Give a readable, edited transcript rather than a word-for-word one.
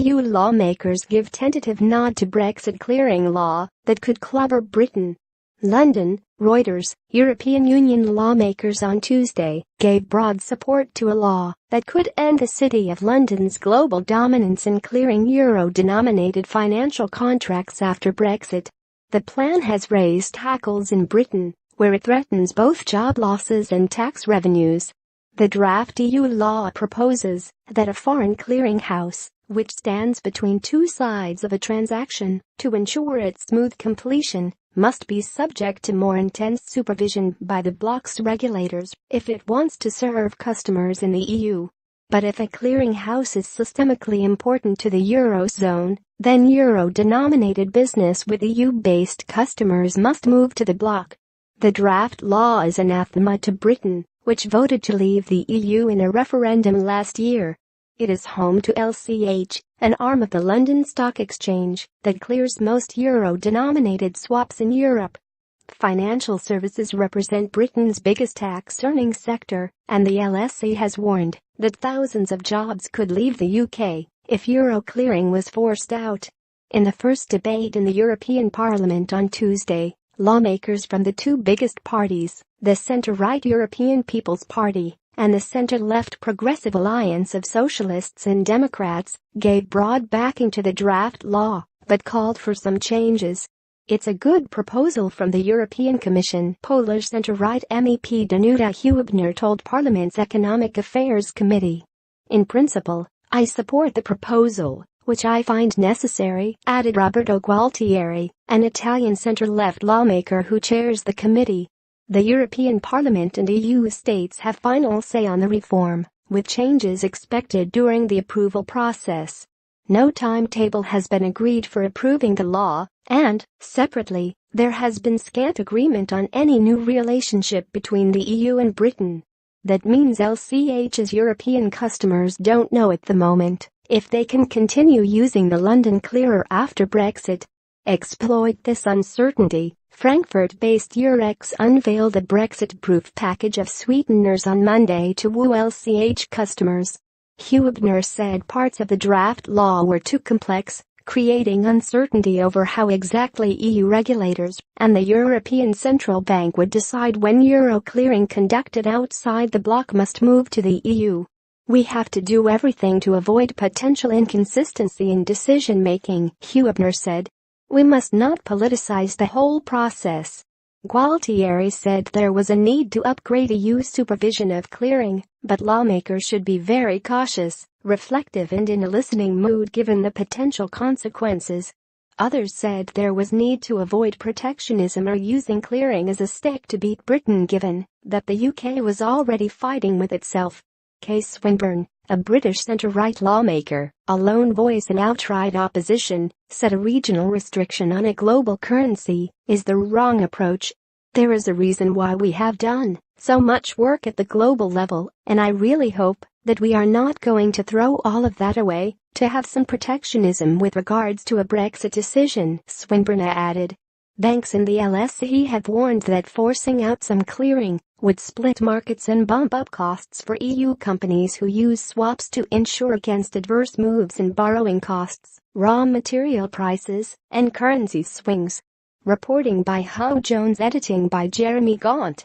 EU lawmakers give tentative nod to Brexit clearing law that could clobber Britain. London, Reuters. European Union lawmakers on Tuesday gave broad support to a law that could end the City of London's global dominance in clearing euro-denominated financial contracts after Brexit. The plan has raised hackles in Britain, where it threatens both job losses and tax revenues. The draft EU law proposes that a foreign clearinghouse, which stands between two sides of a transaction to ensure its smooth completion, must be subject to more intense supervision by the bloc's regulators if it wants to serve customers in the EU. But if a clearinghouse is systemically important to the Eurozone, then euro-denominated business with EU-based customers must move to the bloc. The draft law is anathema to Britain, which voted to leave the EU in a referendum last year. It is home to LCH, an arm of the London Stock Exchange that clears most euro-denominated swaps in Europe. Financial services represent Britain's biggest tax-earning sector, and the LSE has warned that thousands of jobs could leave the UK if euro clearing was forced out. In the first debate in the European Parliament on Tuesday, lawmakers from the two biggest parties, the centre-right European People's Party and the centre-left Progressive Alliance of Socialists and Democrats, gave broad backing to the draft law, but called for some changes. It's a good proposal from the European Commission, Polish centre-right MEP Danuta Hübner told Parliament's Economic Affairs Committee. In principle, I support the proposal, which I find necessary, added Roberto Gualtieri, an Italian centre-left lawmaker who chairs the committee. The European Parliament and EU states have final say on the reform, with changes expected during the approval process. No timetable has been agreed for approving the law, and, separately, there has been scant agreement on any new relationship between the EU and Britain. That means LCH's European customers don't know at the moment if they can continue using the London clearer after Brexit. Exploit this uncertainty. Frankfurt-based Eurex unveiled a Brexit-proof package of sweeteners on Monday to woo LCH customers. Hübner said parts of the draft law were too complex, creating uncertainty over how exactly EU regulators and the European Central Bank would decide when euro clearing conducted outside the bloc must move to the EU. We have to do everything to avoid potential inconsistency in decision-making, Hübner said. We must not politicize the whole process. Gualtieri said there was a need to upgrade EU supervision of clearing, but lawmakers should be very cautious, reflective and in a listening mood given the potential consequences. Others said there was need to avoid protectionism or using clearing as a stick to beat Britain given that the UK was already fighting with itself. Kay Swinburne, a British centre-right lawmaker, a lone voice in outright opposition, said a regional restriction on a global currency is the wrong approach. There is a reason why we have done so much work at the global level, and I really hope that we are not going to throw all of that away to have some protectionism with regards to a Brexit decision, Swinburne added. Banks in the LSE have warned that forcing out some clearing would split markets and bump up costs for EU companies who use swaps to insure against adverse moves in borrowing costs, raw material prices, and currency swings. Reporting by How Jones, editing by Jeremy Gaunt.